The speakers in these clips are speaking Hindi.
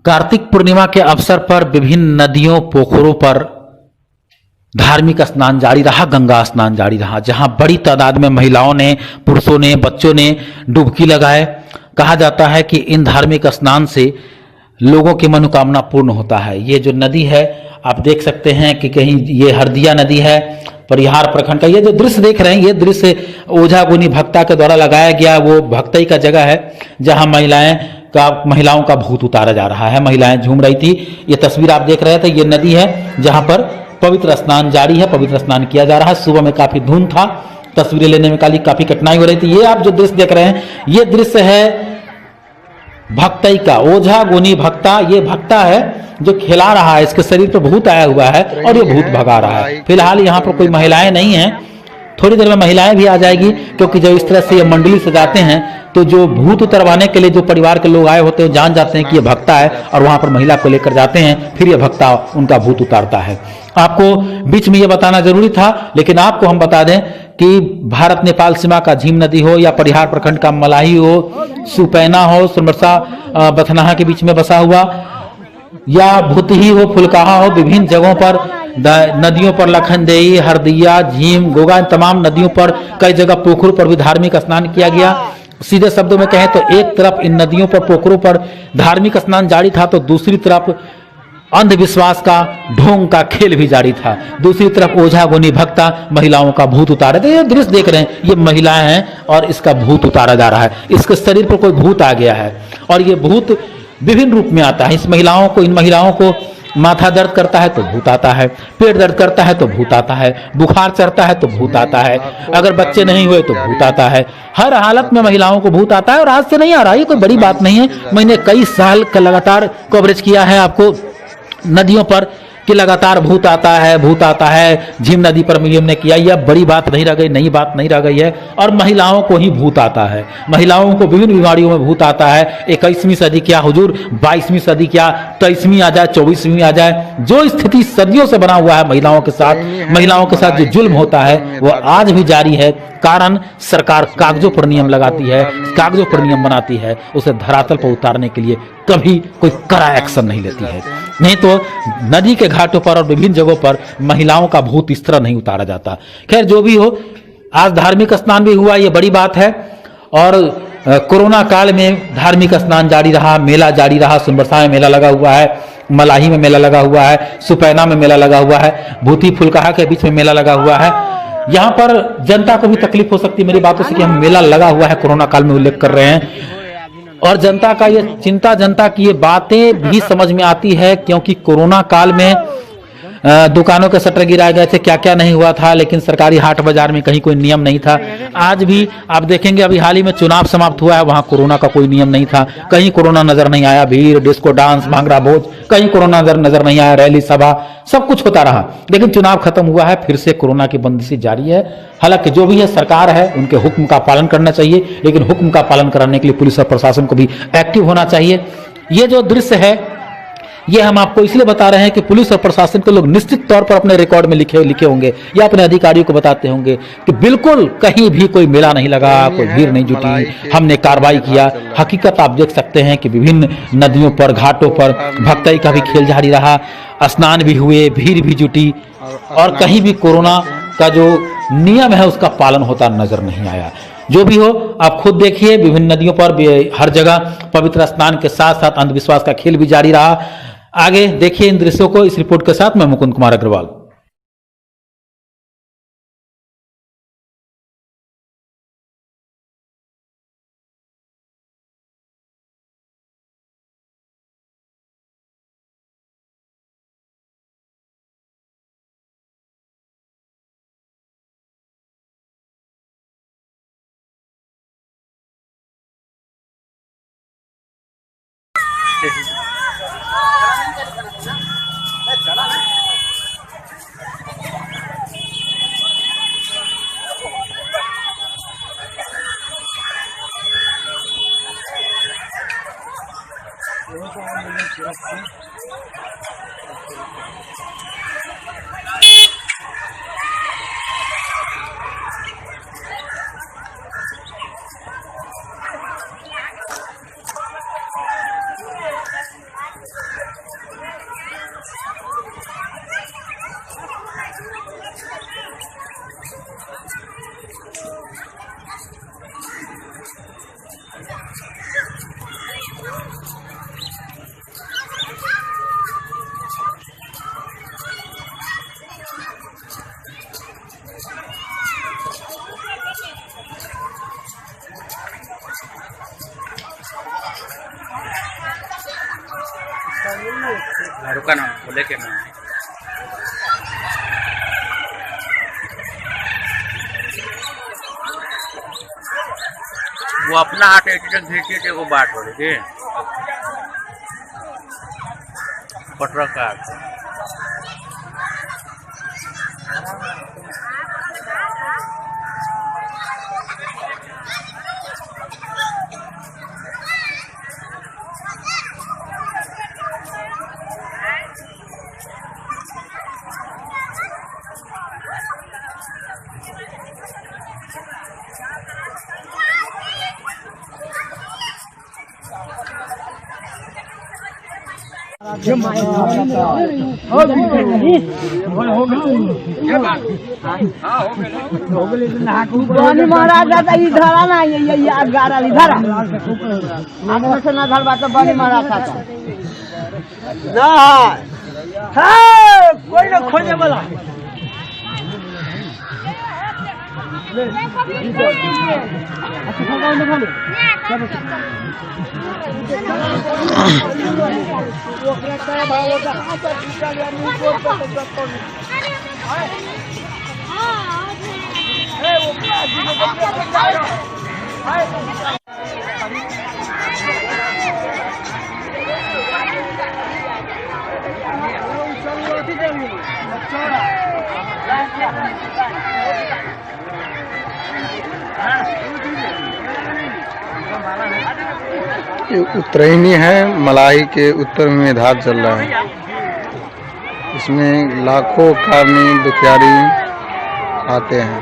कार्तिक पूर्णिमा के अवसर पर विभिन्न नदियों पोखरों पर धार्मिक स्नान जारी रहा, गंगा स्नान जारी रहा, जहां बड़ी तादाद में महिलाओं ने, पुरुषों ने, बच्चों ने डुबकी लगाए। कहा जाता है कि इन धार्मिक स्नान से लोगों की मनोकामना पूर्ण होता है। ये जो नदी है आप देख सकते हैं कि कहीं ये हरदिया नदी है, परिहार प्रखंड का। ये जो दृश्य देख रहे हैं, ये दृश्य ओझा गुनी भक्ता के द्वारा लगाया गया वो भक्तई का जगह है, जहां महिलाओं का भूत उतारा जा रहा है। महिलाएं झूम रही थी। ये तस्वीर आप देख रहे थे, ये नदी है जहां पर पवित्र स्नान जारी है, पवित्र स्नान किया जा रहा है। सुबह में काफी धुंध था, तस्वीरें लेने में काफी कठिनाई हो रही थी। ये आप जो दृश्य देख रहे हैं, ये दृश्य है भक्तई का, ओझा गुनी भक्ता। ये भक्ता है जो खिला रहा है, इसके शरीर पर भूत आया हुआ है और ये भूत भगा रहा है। फिलहाल यहाँ पर कोई महिलाएं नहीं हैं, थोड़ी देर में महिलाएं भी आ जाएगी, क्योंकि जब इस तरह से ये मंडली सजाते हैं तो जो भूत उतरवाने के लिए जो परिवार के लोग आए होते हैं जान जाते हैं कि ये भक्ता है, और वहां पर महिला को लेकर जाते हैं, फिर ये भक्ता उनका भूत उतारता है। आपको बीच में ये बताना जरूरी था, लेकिन आपको हम बता दें कि भारत नेपाल सीमा का झीम नदी हो या परिहार प्रखंड का मलाही हो, सुपैना हो, सुरमरसा बथनाहा के बीच में बसा हुआ, या भूतही हो, फुलकाहा हो, विभिन्न जगहों पर नदियों पर लखनदेई, हरदिया, झीम, गोगा, इन तमाम नदियों पर कई जगह पोखरों पर भी धार्मिक स्नान किया गया। सीधे शब्दों में कहें तो एक तरफ इन नदियों पर, पोखरों पर धार्मिक स्नान जारी था, तो दूसरी तरफ अंधविश्वास का, ढोंग का खेल भी जारी था। दूसरी तरफ ओझा गुनी भक्ता महिलाओं का भूत उतारे थे। ये दृश्य देख रहे हैं, ये महिलाएं हैं और इसका भूत उतारा जा रहा है। इसके शरीर पर कोई भूत आ गया है और ये भूत विभिन्न रूप में आता है। इन महिलाओं को माथा दर्द करता है तो भूत आता है, पेट दर्द करता है तो भूत आता है, बुखार चढ़ता है तो भूत आता है, अगर बच्चे नहीं हुए तो भूत आता है। हर हालत में महिलाओं को भूत आता है और आज से नहीं आ रहा, ये कोई बड़ी बात नहीं है। मैंने कई साल का लगातार कवरेज किया है आपको नदियों पर कि लगातार भूत आता है। झीम नदी पर हमने किया, यह बड़ी बात नहीं रह गई, नई बात नहीं रह गई है। और महिलाओं को ही भूत आता है, महिलाओं को विभिन्न बीमारियों में भूत आता है। 21वीं सदी क्या हुजूर, 22वीं सदी क्या, 23वीं आ जाए, 24वीं आ जाए, जो स्थिति सदियों से बना हुआ है महिलाओं के साथ जो जुल्म होता है वो आज भी जारी है। कारण सरकार कागजों पर नियम लगाती है, कागजों पर नियम बनाती है, उसे धरातल पर उतारने के लिए कभी कोई कड़ा एक्शन नहीं लेती है। नहीं तो नदी के घाटों पर और विभिन्न जगहों पर महिलाओं का भूत इस तरह नहीं उतारा जाता। खैर जो भी हो, आज धार्मिक स्नान भी हुआ, ये बड़ी बात है। और कोरोना काल में धार्मिक स्नान जारी रहा, मेला जारी रहा। सुरमरसा में मेला लगा हुआ है, मलाही में मेला लगा हुआ है, सुपैना में मेला लगा हुआ है, भूती फुलकाहा के बीच में मेला लगा हुआ है। यहाँ पर जनता को भी तकलीफ हो सकती है मेरी बातों से कि हम मेला लगा हुआ है कोरोना काल में उल्लेख कर रहे हैं, और जनता का ये चिंता, जनता की ये बातें भी समझ में आती है, क्योंकि कोरोना काल में दुकानों के शटर गिराए गए थे, क्या क्या नहीं हुआ था, लेकिन सरकारी हाट बाजार में कहीं कोई नियम नहीं था। आज भी आप देखेंगे, अभी हाल ही में चुनाव समाप्त हुआ है, वहां कोरोना का कोई नियम नहीं था, कहीं कोरोना नजर नहीं आया। भीड़, डिस्को डांस, भांगड़ा भोज, कहीं कोरोना नजर नहीं आया। रैली, सभा, सब कुछ होता रहा, लेकिन चुनाव खत्म हुआ है, फिर से कोरोना की बंदिशें जारी है। हालांकि जो भी है सरकार है, उनके हुक्म का पालन करना चाहिए, लेकिन हुक्म का पालन कराने के लिए पुलिस और प्रशासन को भी एक्टिव होना चाहिए। ये जो दृश्य है ये हम आपको इसलिए बता रहे हैं कि पुलिस और प्रशासन के लोग निश्चित तौर पर अपने रिकॉर्ड में लिखे होंगे या अपने अधिकारियों को बताते होंगे कि बिल्कुल कहीं भी कोई मेला नहीं लगा, कोई भीड़ नहीं जुटी, हमने कार्रवाई किया। हकीकत आप देख सकते हैं कि विभिन्न नदियों पर, घाटों पर भक्तई का भी खेल जारी रहा, स्नान भी हुए, भीड़ भी जुटी, और कहीं भी कोरोना का जो नियम है उसका पालन होता नजर नहीं आया। जो भी हो, आप खुद देखिए, विभिन्न नदियों पर हर जगह पवित्र स्नान के साथ साथ अंधविश्वास का खेल भी जारी रहा। आगे देखिए इन दृश्यों को। इस रिपोर्ट के साथ मैं मुकुंद कुमार अग्रवाल। रुका ना बोले के ना वो अपना हाथ एटीटक भेजिए थे वो बात हो रही थी पत्रकार महाराज दादा इधर आना ये गाड़ा इधर आगे से ना धर बात बनी महाराज था ना है कोई ना खोजे वाला ये उत्तरायणी है, मलाई के उत्तर में धार चल रहा है। इसमें लाखों कारणी दुखियारी आते हैं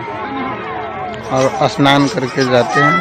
और स्नान करके जाते हैं।